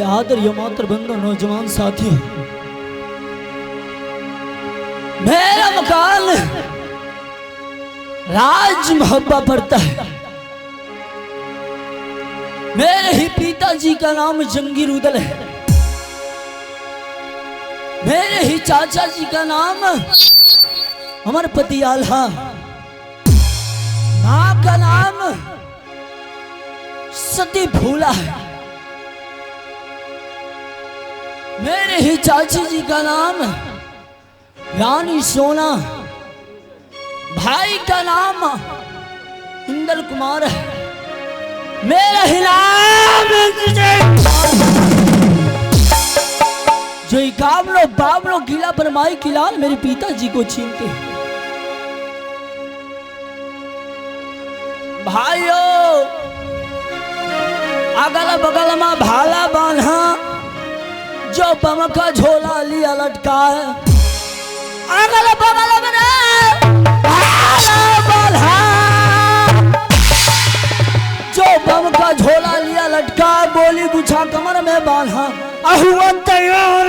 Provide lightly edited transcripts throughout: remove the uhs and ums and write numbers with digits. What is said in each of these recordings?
आदर या मात्र बंधु नौजवान साथियों, मेरा मकान राज मोहब्बा पड़ता है। मेरे ही पिताजी का नाम जंगीर उदल है। मेरे ही चाचा जी का नाम अमरपति आल्हा। मां का नाम सती फूला है। मेरे ही चाची जी का नाम रानी सोना। भाई का नाम इंद्र कुमार है। मेरा ही नाम जो काबलो बाबलो किला परमाई किलाल मेरे पिताजी को छीनते। भाइयों, अगल बगल में भाला बांधा, जो बम का झोला लिया लटका है। अगल बगल में भाला बांधा, जो बम का झोला लिया लटका, गोली गुछा कमर में बांधा। अहुआ तैयार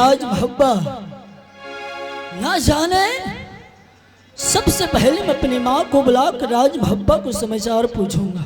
राज भब्बा ना जाने। सबसे पहले मैं अपनी माँ को बुलाकर राज भब्बा को समाचार पूछूंगा।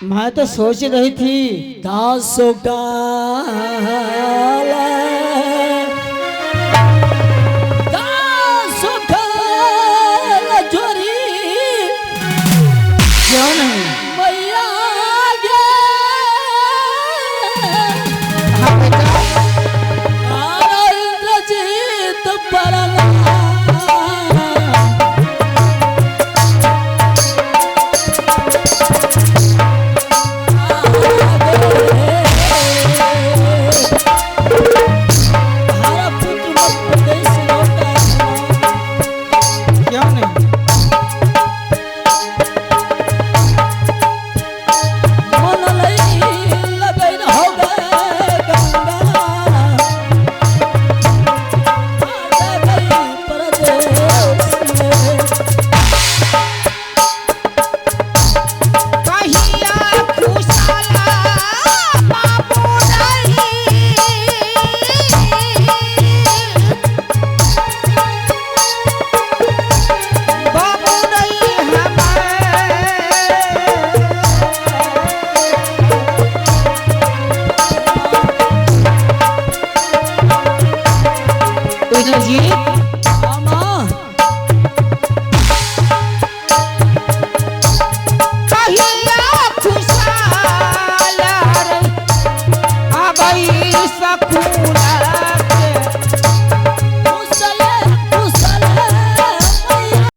मैं तो सोच रही थी दासों का क्यों नहीं मैया खून